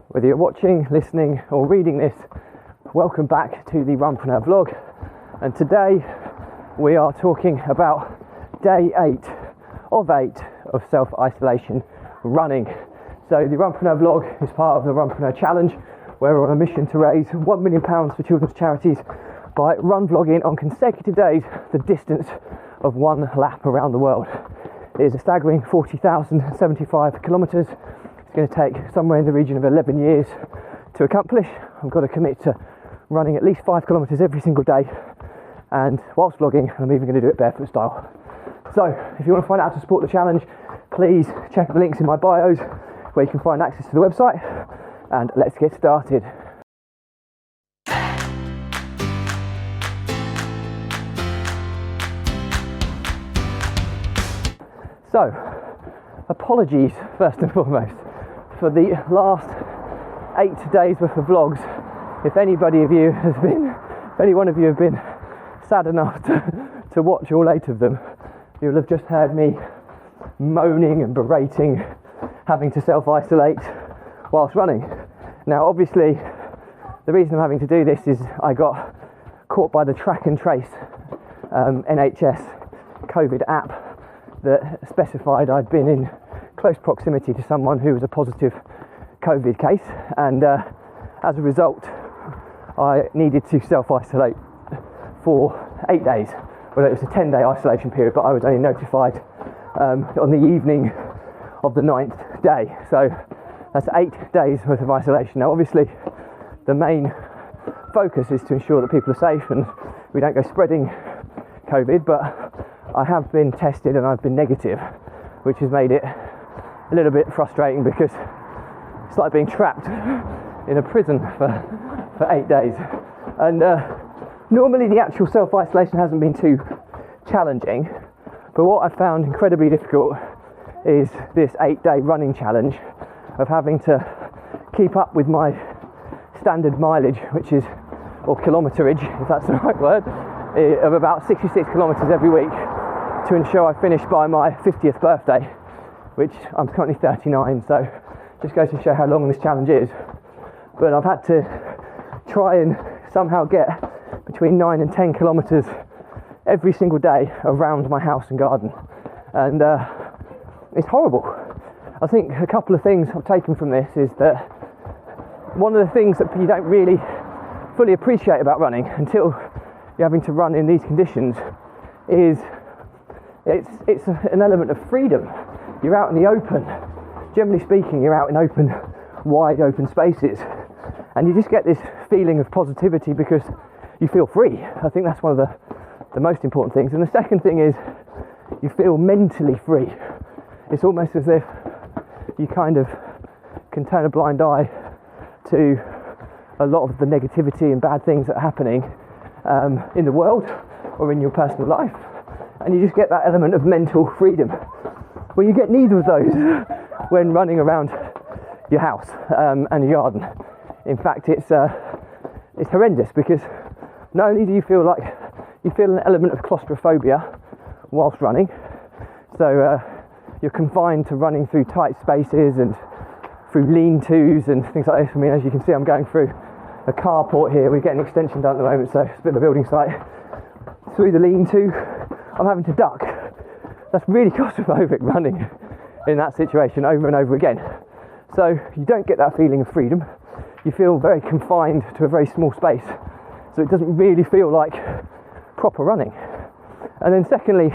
Whether you're watching, listening or reading this, welcome back to the Runpreneur vlog. And today we are talking about day 8 of self-isolation running. So the Runpreneur vlog is part of the Runpreneur challenge, where we're on a mission to raise £1 million for children's charities by run vlogging on consecutive days the distance of one lap around the world. It is a staggering 40,075 kilometres. It's going to take somewhere in the region of 11 years to accomplish. I've got to commit to running at least 5 kilometres every single day, and whilst vlogging I'm even going to do it barefoot style. So if you want to find out how to support the challenge, please check out the links in my bios where you can find access to the website, and let's get started. So, apologies first and foremost for the last 8 days worth of vlogs. If any one of you have been sad enough to watch all 8 of them, you'll have just heard me moaning and berating having to self-isolate whilst running. Now obviously the reason I'm having to do this is I got caught by the track and trace NHS COVID app that specified I'd been in close proximity to someone who was a positive COVID case, and as a result I needed to self-isolate for 8 days. Well, it was a 10-day isolation period, but I was only notified on the evening of the 9th day, so that's 8 days worth of isolation. Now obviously the main focus is to ensure that people are safe and we don't go spreading COVID, but I have been tested and I've been negative, which has made it a little bit frustrating because it's like being trapped in a prison for 8 days. And normally the actual self-isolation hasn't been too challenging, but what I found incredibly difficult is this 8-day running challenge of having to keep up with my standard mileage, or kilometerage, if that's the right word, of about 66 kilometres every week to ensure I finish by my 50th birthday, which I'm currently 39, so just goes to show how long this challenge is. But I've had to try and somehow get between 9 and 10 kilometres every single day around my house and garden, and it's horrible. I think a couple of things I've taken from this is that one of the things that you don't really fully appreciate about running until you're having to run in these conditions is it's an element of freedom. You're out in the open. Generally speaking, you're out in open, wide open spaces, and you just get this feeling of positivity because you feel free. I think that's one of the most important things. And the second thing is you feel mentally free. It's almost as if you kind of can turn a blind eye to a lot of the negativity and bad things that are happening in the world or in your personal life, and you just get that element of mental freedom. Well, you get neither of those when running around your house and your garden. In fact, it's horrendous because not only do you feel an element of claustrophobia whilst running, so you're confined to running through tight spaces and through lean-tos and things like this. I mean, as you can see, I'm going through a carport here. We're getting an extension done at the moment, so it's a bit of a building site. Through the lean-to, I'm having to duck. That's really claustrophobic, running in that situation over and over again. So you don't get that feeling of freedom. You feel very confined to a very small space, so it doesn't really feel like proper running. And then secondly,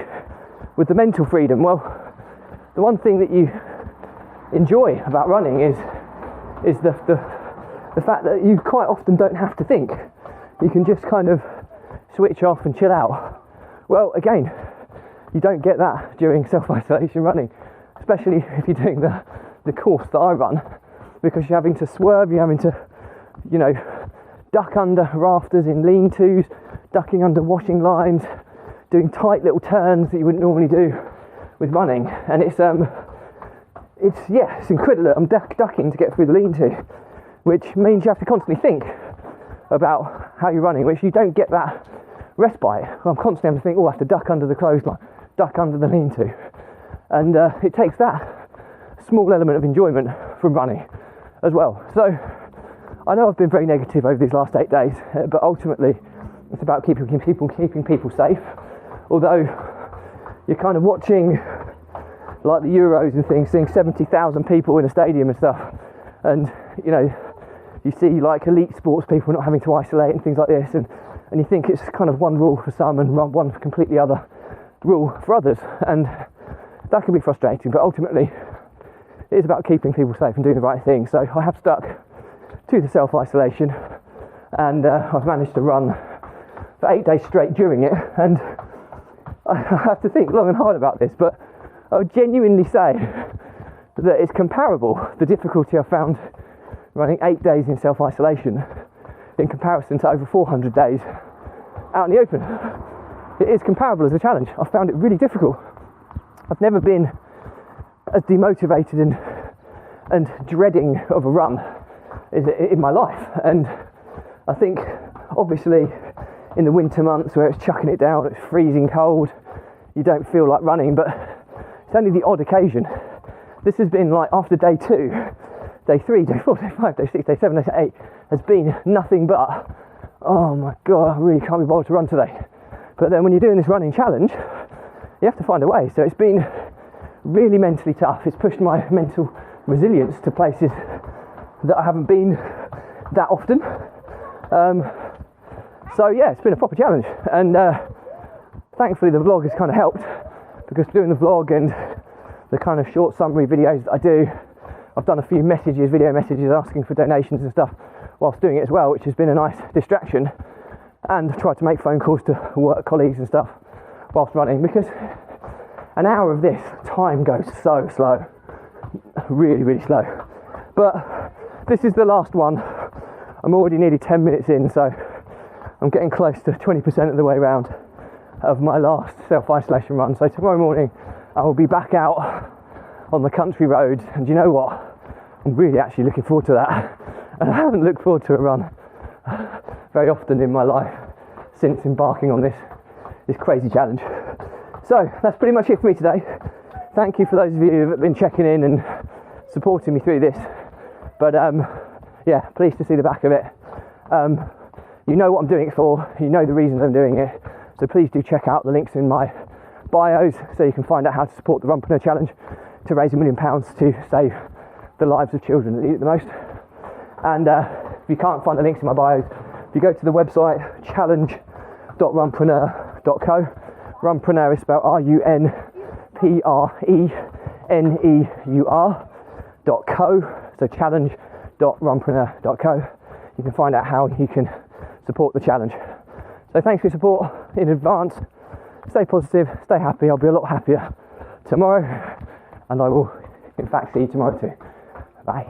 with the mental freedom, well, the one thing that you enjoy about running is the fact that you quite often don't have to think. You can just kind of switch off and chill out. Well, again, you don't get that during self-isolation running, especially if you're doing the course that I run, because you're having to swerve, you're having to, duck under rafters in lean-tos, ducking under washing lines, doing tight little turns that you wouldn't normally do with running. And it's incredible. I'm ducking to get through the lean-to, which means you have to constantly think about how you're running, which you don't get that respite. I'm constantly having to think, I have to duck under the clothesline, duck under the lean-to. And it takes that small element of enjoyment from running as well. So I know I've been very negative over these last 8 days, but ultimately it's about keeping people safe. Although you're kind of watching like the Euros and things, seeing 70,000 people in a stadium and stuff, and you know, you see like elite sports people not having to isolate and things like this, and you think it's kind of one rule for some and one completely other rule for others, and that can be frustrating. But ultimately it is about keeping people safe and doing the right thing. So I have stuck to the self-isolation, and I've managed to run for 8 days straight during it, and I have to think long and hard about this, but I would genuinely say that it's comparable, the difficulty I found running 8 days in self-isolation in comparison to over 400 days out in the open. It is comparable as a challenge. I found it really difficult. I've never been as demotivated and dreading of a run in my life, and I think obviously in the winter months where it's chucking it down, it's freezing cold, you don't feel like running, but it's only the odd occasion. This has been like after day 2, day 3, day 4, day 5, day 6, day 7, day 8 has been nothing but, oh my god, I really can't be bothered to run today. But then when you're doing this running challenge, you have to find a way. So it's been really mentally tough. It's pushed my mental resilience to places that I haven't been that often. So yeah, it's been a proper challenge, and thankfully the vlog has kind of helped, because doing the vlog and the kind of short summary videos that I do, I've done a few video messages asking for donations and stuff whilst doing it as well, which has been a nice distraction, and I've tried to make phone calls to work colleagues and stuff whilst running, because an hour of this time goes so slow, really, really slow. But this is the last one. I'm already nearly 10 minutes in, so I'm getting close to 20% of the way around of my last self-isolation run. So tomorrow morning I will be back out on the country roads, and you know what? I'm really actually looking forward to that. And I haven't looked forward to a run very often in my life since embarking on this crazy challenge. So that's pretty much it for me today. Thank you for those of you who have been checking in and supporting me through this. But yeah, pleased to see the back of it. You know what I'm doing it for, you know the reasons I'm doing it, so please do check out the links in my bios so you can find out how to support the Runpreneur challenge to raise £1 million to save the lives of children that need it the most. And if you can't find the links in my bios, if you go to the website challenge.runpreneur.co, Runpreneur is spelled RUNPRENEUR.co, so challenge.runpreneur.co. You can find out how you can support the challenge. So thanks for your support in advance. Stay positive, stay happy. I'll be a lot happier tomorrow, and I will in fact see you tomorrow too. Bye.